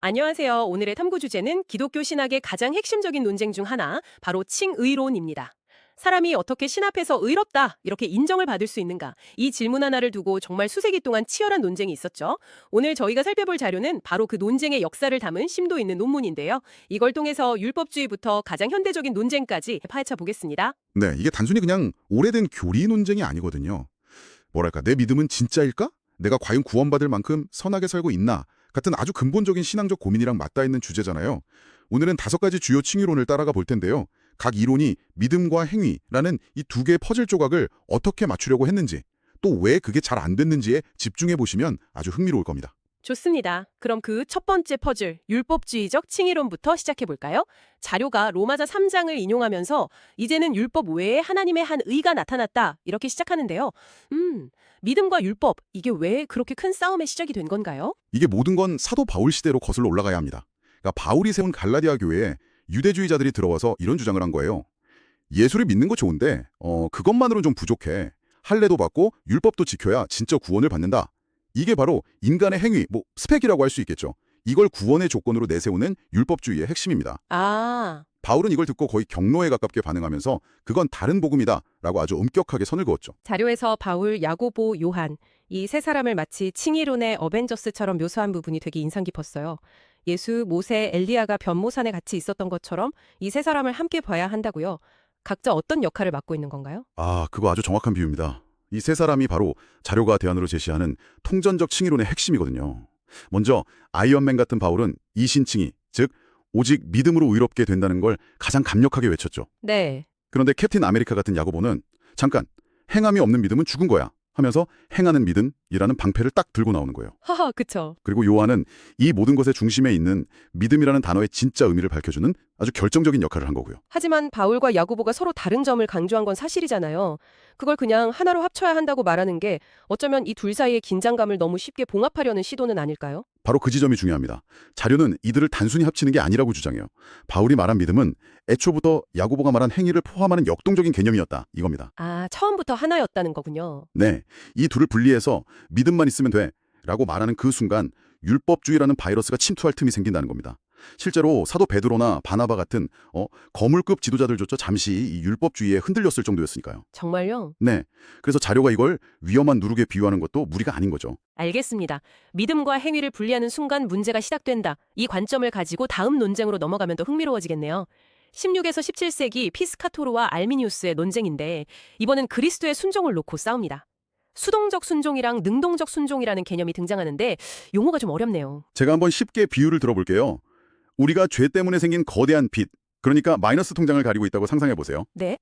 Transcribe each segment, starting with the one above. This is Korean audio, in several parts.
안녕하세요. 오늘의 탐구 주제는 기독교 신학의 가장 핵심적인 논쟁 중 하나, 바로 칭의론입니다. 사람이 어떻게 신 앞에서 의롭다, 이렇게 인정을 받을 수 있는가? 이 질문 하나를 두고 정말 수세기 동안 치열한 논쟁이 있었죠. 오늘 저희가 살펴볼 자료는 바로 그 논쟁의 역사를 담은 심도 있는 논문인데요. 이걸 통해서 율법주의부터 가장 현대적인 논쟁까지 파헤쳐 보겠습니다. 네, 이게 단순히 그냥 오래된 교리 논쟁이 아니거든요. 뭐랄까, 내 믿음은 진짜일까? 내가 과연 구원받을 만큼 선하게 살고 있나? 같은 아주 근본적인 신앙적 고민이랑 맞닿아 있는 주제잖아요. 오늘은 5가지 주요 칭의론을 따라가 볼 텐데요. 각 이론이 믿음과 행위라는 이 두 개의 퍼즐 조각을 어떻게 맞추려고 했는지, 또 왜 그게 잘 안 됐는지에 집중해 보시면 아주 흥미로울 겁니다. 좋습니다. 그럼 그 첫 번째 퍼즐, 율법주의적 칭의론부터 시작해 볼까요? 자료가 로마자 3장을 인용하면서 이제는 율법 외에 하나님의 한 의가 나타났다, 이렇게 시작하는데요. 믿음과 율법, 이게 왜 그렇게 큰 싸움의 시작이 된 건가요? 이게 모든 건 사도 바울 시대로 거슬러 올라가야 합니다. 그러니까 바울이 세운 갈라디아 교회에 유대주의자들이 들어와서 이런 주장을 한 거예요. 예수를 믿는 거 좋은데 그것만으로는 좀 부족해. 할례도 받고 율법도 지켜야 진짜 구원을 받는다. 이게 바로 인간의 행위, 스펙이라고 할 수 있겠죠. 이걸 구원의 조건으로 내세우는 율법주의의 핵심입니다. 아, 바울은 이걸 듣고 거의 경로에 가깝게 반응하면서 그건 다른 복음이다 라고 아주 엄격하게 선을 그었죠. 자료에서 바울, 야고보, 요한, 이 세 사람을 마치 칭의론의 어벤져스처럼 묘사한 부분이 되게 인상 깊었어요. 예수, 모세, 엘리야가 변모산에 같이 있었던 것처럼 이 세 사람을 함께 봐야 한다고요. 각자 어떤 역할을 맡고 있는 건가요? 그거 아주 정확한 비유입니다. 이 세 사람이 바로 자료가 대안으로 제시하는 통전적 칭의론의 핵심이거든요. 먼저 아이언맨 같은 바울은 이신칭의, 즉 오직 믿음으로 의롭게 된다는 걸 가장 강력하게 외쳤죠. 네. 그런데 캡틴 아메리카 같은 야고보는 잠깐, 행함이 없는 믿음은 죽은 거야 하면서 행하는 믿음이라는 방패를 딱 들고 나오는 거예요. 하하, 그쵸. 그리고 요한은 이 모든 것의 중심에 있는 믿음이라는 단어의 진짜 의미를 밝혀주는 아주 결정적인 역할을 한 거고요. 하지만 바울과 야고보가 서로 다른 점을 강조한 건 사실이잖아요. 그걸 그냥 하나로 합쳐야 한다고 말하는 게 어쩌면 이 둘 사이의 긴장감을 너무 쉽게 봉합하려는 시도는 아닐까요? 바로 그 지점이 중요합니다. 자료는 이들을 단순히 합치는 게 아니라고 주장해요. 바울이 말한 믿음은 애초부터 야고보가 말한 행위를 포함하는 역동적인 개념이었다, 이겁니다. 아, 처음부터 하나였다는 거군요. 네, 이 둘을 분리해서 믿음만 있으면 돼 라고 말하는 그 순간 율법주의라는 바이러스가 침투할 틈이 생긴다는 겁니다. 실제로 사도 베드로나 바나바 같은 거물급 지도자들조차 잠시 이 율법주의에 흔들렸을 정도였으니까요. 정말요? 네, 그래서 자료가 이걸 위험한 누룩에 비유하는 것도 무리가 아닌 거죠. 알겠습니다. 믿음과 행위를 분리하는 순간 문제가 시작된다. 이 관점을 가지고 다음 논쟁으로 넘어가면 더 흥미로워지겠네요. 16에서 17세기 피스카토르와 알미니우스의 논쟁인데 이번엔 그리스도의 순종을 놓고 싸웁니다. 수동적 순종이랑 능동적 순종이라는 개념이 등장하는데 용어가 좀 어렵네요. 제가 한번 쉽게 비유를 들어볼게요. 우리가 죄 때문에 생긴 거대한 빚, 그러니까 마이너스 통장을 가지고 있다고 상상해 보세요. 네?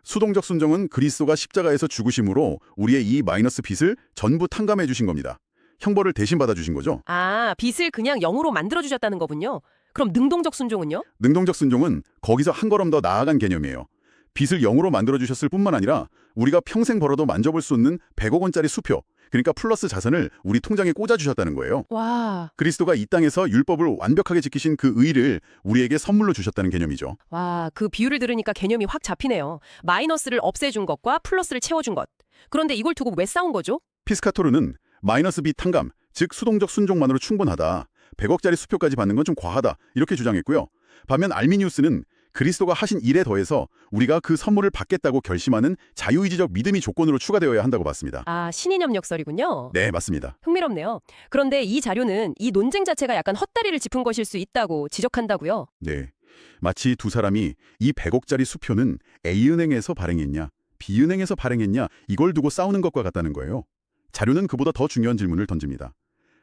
수동적 순종은 그리스도가 십자가에서 죽으심으로 우리의 이 마이너스 빚을 전부 탕감해 주신 겁니다. 형벌을 대신 받아주신 거죠. 아, 빚을 그냥 0으로 만들어주셨다는 거군요. 그럼 능동적 순종은요? 능동적 순종은 거기서 한 걸음 더 나아간 개념이에요. 빚을 0으로 만들어주셨을 뿐만 아니라 우리가 평생 벌어도 만져볼 수 없는 100억 원짜리 수표, 그러니까 플러스 자산을 우리 통장에 꽂아주셨다는 거예요. 와, 그리스도가 이 땅에서 율법을 완벽하게 지키신 그 의를 우리에게 선물로 주셨다는 개념이죠. 그 비유를 들으니까 개념이 확 잡히네요. 마이너스를 없애준 것과 플러스를 채워준 것. 그런데 이걸 두고 왜 싸운 거죠? 피스카토르는 마이너스 빚 탕감, 즉 수동적 순종만으로 충분하다. 100억짜리 수표까지 받는 건 좀 과하다. 이렇게 주장했고요. 반면 알미니우스는 그리스도가 하신 일에 더해서 우리가 그 선물을 받겠다고 결심하는 자유의지적 믿음이 조건으로 추가되어야 한다고 봤습니다. 아, 신이념 역설이군요. 네, 맞습니다. 흥미롭네요. 그런데 이 자료는 이 논쟁 자체가 약간 헛다리를 짚은 것일 수 있다고 지적한다고요. 네, 마치 두 사람이 이 100억짜리 수표는 A은행에서 발행했냐, B은행에서 발행했냐 이걸 두고 싸우는 것과 같다는 거예요. 자료는 그보다 더 중요한 질문을 던집니다.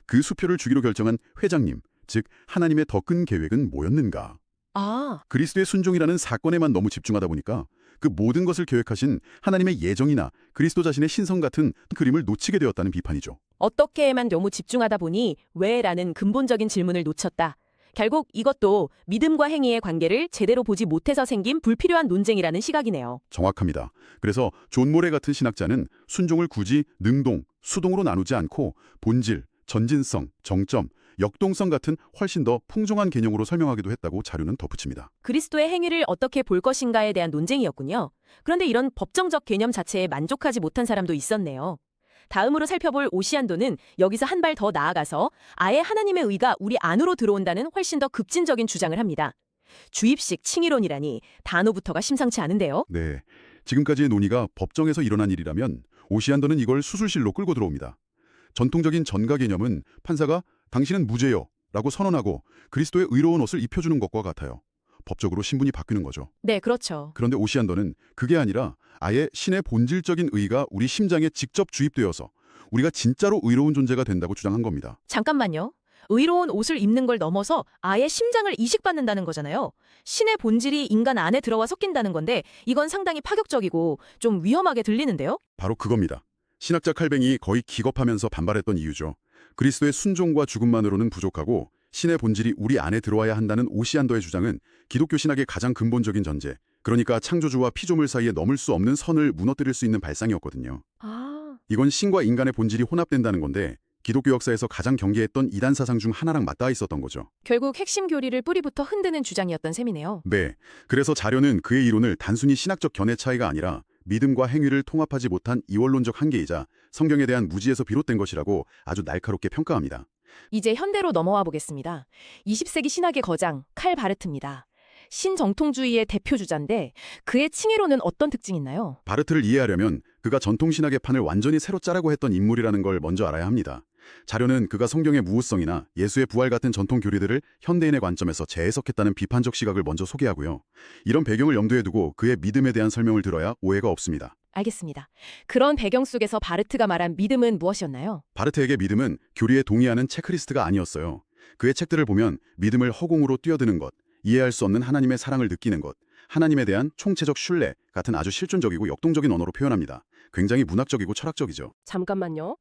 그 수표를 주기로 결정한 회장님, 즉 하나님의 더 큰 계획은 뭐였는가? 아, 그리스도의 순종이라는 사건에만 너무 집중하다 보니까 그 모든 것을 계획하신 하나님의 예정이나 그리스도 자신의 신성 같은 그림을 놓치게 되었다는 비판이죠. 어떻게에만 너무 집중하다 보니 왜라는 근본적인 질문을 놓쳤다. 결국 이것도 믿음과 행위의 관계를 제대로 보지 못해서 생긴 불필요한 논쟁이라는 시각이네요. 정확합니다. 그래서 존 모레 같은 신학자는 순종을 굳이 능동, 수동으로 나누지 않고 본질, 전진성, 정점, 역동성 같은 훨씬 더 풍성한 개념으로 설명하기도 했다고 자료는 덧붙입니다. 그리스도의 행위를 어떻게 볼 것인가에 대한 논쟁이었군요. 그런데 이런 법정적 개념 자체에 만족하지 못한 사람도 있었네요. 다음으로 살펴볼 오시안도는 여기서 한 발 더 나아가서 아예 하나님의 의가 우리 안으로 들어온다는 훨씬 더 급진적인 주장을 합니다. 주입식 칭의론이라니 단어부터가 심상치 않은데요. 네, 지금까지의 논의가 법정에서 일어난 일이라면 오시안더는 이걸 수술실로 끌고 들어옵니다. 전통적인 전가 개념은 판사가 당신은 무죄요 라고 선언하고 그리스도의 의로운 옷을 입혀주는 것과 같아요. 법적으로 신분이 바뀌는 거죠. 네, 그렇죠. 그런데 오시안더는 그게 아니라 아예 신의 본질적인 의가 우리 심장에 직접 주입되어서 우리가 진짜로 의로운 존재가 된다고 주장한 겁니다. 잠깐만요. 의로운 옷을 입는 걸 넘어서 아예 심장을 이식받는다는 거잖아요. 신의 본질이 인간 안에 들어와 섞인다는 건데 이건 상당히 파격적이고 좀 위험하게 들리는데요? 바로 그겁니다. 신학자 칼뱅이 거의 기겁하면서 반발했던 이유죠. 그리스도의 순종과 죽음만으로는 부족하고 신의 본질이 우리 안에 들어와야 한다는 오시안더의 주장은 기독교 신학의 가장 근본적인 전제, 그러니까 창조주와 피조물 사이에 넘을 수 없는 선을 무너뜨릴 수 있는 발상이었거든요. 이건 신과 인간의 본질이 혼합된다는 건데 기독교 역사에서 가장 경계했던 이단 사상 중 하나랑 맞닿아 있었던 거죠. 결국 핵심 교리를 뿌리부터 흔드는 주장이었던 셈이네요. 네, 그래서 자료는 그의 이론을 단순히 신학적 견해 차이가 아니라 믿음과 행위를 통합하지 못한 이원론적 한계이자 성경에 대한 무지에서 비롯된 것이라고 아주 날카롭게 평가합니다. 이제 현대로 넘어와 보겠습니다. 20세기 신학의 거장 칼 바르트입니다. 신정통주의의 대표 주자인데 그의 칭의론은 어떤 특징이 있나요? 바르트를 이해하려면 그가 전통신학의 판을 완전히 새로 짜라고 했던 인물이라는 걸 먼저 알아야 합니다. 자료는 그가 성경의 무우성이나 예수의 부활 같은 전통 교리들을 현대인의 관점에서 재해석했다는 비판적 시각을 먼저 소개하고요. 이런 배경을 염두에 두고 그의 믿음에 대한 설명을 들어야 오해가 없습니다. 알겠습니다. 그런 배경 속에서 바르트가 말한 믿음은 무엇이었나요? 바르트에게 믿음은 교리에 동의하는 체크리스트가 아니었어요. 그의 책들을 보면 믿음을 허공으로 뛰어드는 것, 이해할 수 없는 하나님의 사랑을 느끼는 것, 하나님에 대한 총체적 신뢰 같은 아주 실존적이고 역동적인 언어로 표현합니다. 굉장히 문학적이고 철학적이죠. 잠깐만요.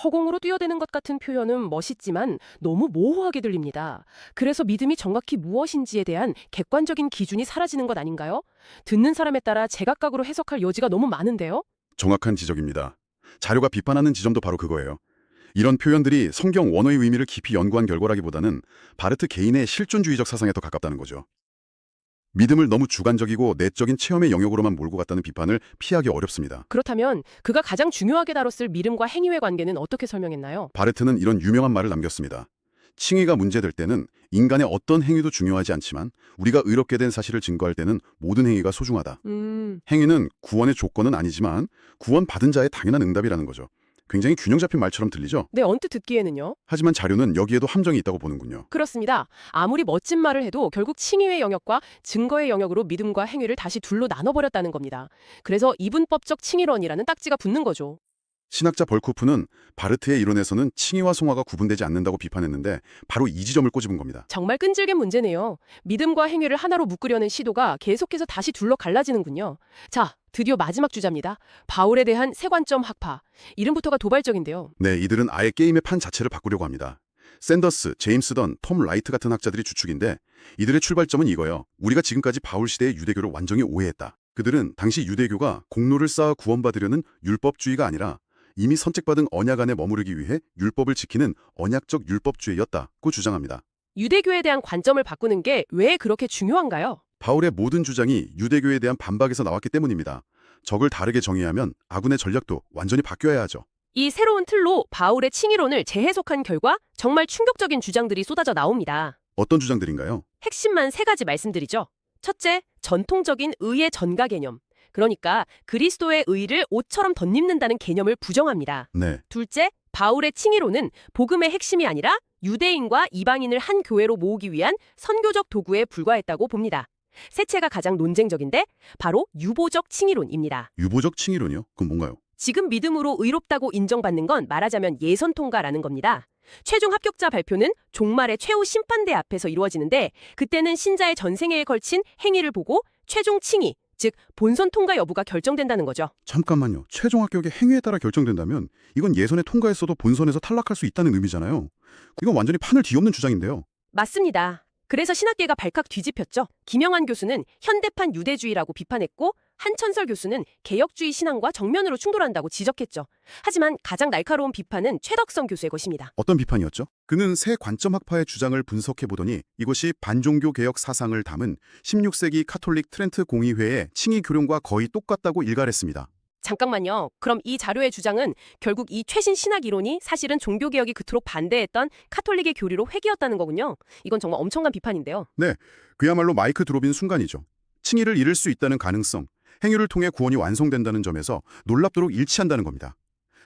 허공으로 뛰어대는 것 같은 표현은 멋있지만 너무 모호하게 들립니다. 그래서 믿음이 정확히 무엇인지에 대한 객관적인 기준이 사라지는 것 아닌가요? 듣는 사람에 따라 제각각으로 해석할 여지가 너무 많은데요? 정확한 지적입니다. 자료가 비판하는 지점도 바로 그거예요. 이런 표현들이 성경 원어의 의미를 깊이 연구한 결과라기보다는 바르트 개인의 실존주의적 사상에 더 가깝다는 거죠. 믿음을 너무 주관적이고 내적인 체험의 영역으로만 몰고 갔다는 비판을 피하기 어렵습니다. 그렇다면 그가 가장 중요하게 다뤘을 믿음과 행위의 관계는 어떻게 설명했나요? 바르트는 이런 유명한 말을 남겼습니다. 칭의가 문제될 때는 인간의 어떤 행위도 중요하지 않지만 우리가 의롭게 된 사실을 증거할 때는 모든 행위가 소중하다. 행위는 구원의 조건은 아니지만 구원받은 자의 당연한 응답이라는 거죠. 굉장히 균형 잡힌 말처럼 들리죠? 네, 언뜻 듣기에는요. 하지만 자료는 여기에도 함정이 있다고 보는군요. 그렇습니다. 아무리 멋진 말을 해도 결국 칭의의 영역과 증거의 영역으로 믿음과 행위를 다시 둘로 나눠버렸다는 겁니다. 그래서 이분법적 칭의론이라는 딱지가 붙는 거죠. 신학자 벌코프는 바르트의 이론에서는 칭의와 성화가 구분되지 않는다고 비판했는데 바로 이 지점을 꼬집은 겁니다. 정말 끈질긴 문제네요. 믿음과 행위를 하나로 묶으려는 시도가 계속해서 다시 둘러 갈라지는군요. 자, 드디어 마지막 주자입니다. 바울에 대한 세관점 학파. 이름부터가 도발적인데요. 네, 이들은 아예 게임의 판 자체를 바꾸려고 합니다. 샌더스, 제임스 던, 톰 라이트 같은 학자들이 주축인데 이들의 출발점은 이거예요. 우리가 지금까지 바울 시대의 유대교를 완전히 오해했다. 그들은 당시 유대교가 공로를 쌓아 구원받으려는 율법주의가 아니라 이미 선택받은 언약 안에 머무르기 위해 율법을 지키는 언약적 율법주의였다고 주장합니다. 유대교에 대한 관점을 바꾸는 게 왜 그렇게 중요한가요? 바울의 모든 주장이 유대교에 대한 반박에서 나왔기 때문입니다. 적을 다르게 정의하면 아군의 전략도 완전히 바뀌어야 하죠. 이 새로운 틀로 바울의 칭의론을 재해석한 결과 정말 충격적인 주장들이 쏟아져 나옵니다. 어떤 주장들인가요? 핵심만 세 가지 말씀드리죠. 첫째, 전통적인 의의 전가 개념. 그러니까 그리스도의 의를 옷처럼 덧입는다는 개념을 부정합니다. 네, 둘째, 바울의 칭의론은 복음의 핵심이 아니라 유대인과 이방인을 한 교회로 모으기 위한 선교적 도구에 불과했다고 봅니다. 셋째가 가장 논쟁적인데 바로 유보적 칭의론입니다. 유보적 칭의론이요? 그건 뭔가요? 지금 믿음으로 의롭다고 인정받는 건 말하자면 예선 통과라는 겁니다. 최종 합격자 발표는 종말의 최후 심판대 앞에서 이루어지는데 그때는 신자의 전생애에 걸친 행위를 보고 최종 칭의, 즉 본선 통과 여부가 결정된다는 거죠. 잠깐만요. 최종 합격의 행위에 따라 결정된다면 이건 예선에 통과했어도 본선에서 탈락할 수 있다는 의미잖아요. 이건 완전히 판을 뒤엎는 주장인데요. 맞습니다. 그래서 신학계가 발칵 뒤집혔죠. 김영환 교수는 현대판 유대주의라고 비판했고 한천설 교수는 개혁주의 신앙과 정면으로 충돌한다고 지적했죠. 하지만 가장 날카로운 비판은 최덕성 교수의 것입니다. 어떤 비판이었죠? 그는 새 관점 학파의 주장을 분석해보더니 이것이 반종교 개혁 사상을 담은 16세기 카톨릭 트렌트 공의회의 칭의 교령과 거의 똑같다고 일갈했습니다. 잠깐만요. 그럼 이 자료의 주장은 결국 이 최신 신학 이론이 사실은 종교개혁이 그토록 반대했던 카톨릭의 교리로 회귀였다는 거군요. 이건 정말 엄청난 비판인데요. 네, 그야말로 마이크 드롭인 순간이죠. 칭의를 잃을 수 있다는 가능성, 행위를 통해 구원이 완성된다는 점에서 놀랍도록 일치한다는 겁니다.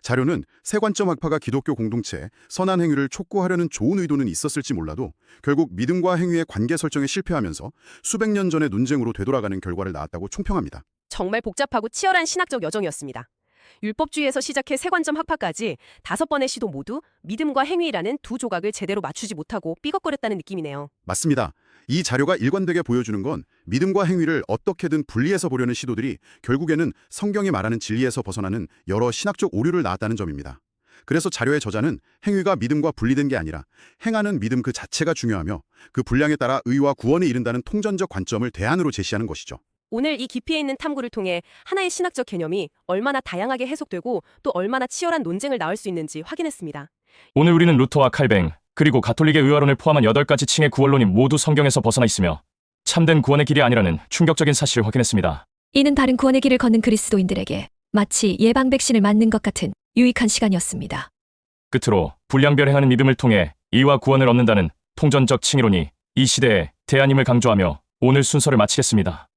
자료는 세관점 학파가 기독교 공동체에 선한 행위를 촉구하려는 좋은 의도는 있었을지 몰라도 결국 믿음과 행위의 관계 설정에 실패하면서 수백 년 전의 논쟁으로 되돌아가는 결과를 낳았다고 총평합니다. 정말 복잡하고 치열한 신학적 여정이었습니다. 율법주의에서 시작해 세관점 학파까지 5번의 시도 모두 믿음과 행위라는 두 조각을 제대로 맞추지 못하고 삐걱거렸다는 느낌이네요. 맞습니다. 이 자료가 일관되게 보여주는 건 믿음과 행위를 어떻게든 분리해서 보려는 시도들이 결국에는 성경이 말하는 진리에서 벗어나는 여러 신학적 오류를 낳았다는 점입니다. 그래서 자료의 저자는 행위가 믿음과 분리된 게 아니라 행하는 믿음 그 자체가 중요하며 그 분량에 따라 의와 구원에 이른다는 통전적 관점을 대안으로 제시하는 것이죠. 오늘 이 깊이 있는 탐구를 통해 하나의 신학적 개념이 얼마나 다양하게 해석되고 또 얼마나 치열한 논쟁을 낳을 수 있는지 확인했습니다. 오늘 우리는 루터와 칼뱅, 그리고 가톨릭의 의화론을 포함한 8가지 칭의 구원론이 모두 성경에서 벗어나 있으며 참된 구원의 길이 아니라는 충격적인 사실을 확인했습니다. 이는 다른 구원의 길을 걷는 그리스도인들에게 마치 예방 백신을 맞는 것 같은 유익한 시간이었습니다. 끝으로 불량별 행하는 믿음을 통해 의와 구원을 얻는다는 통전적 칭의론이 이 시대의 대안임을 강조하며 오늘 순서를 마치겠습니다.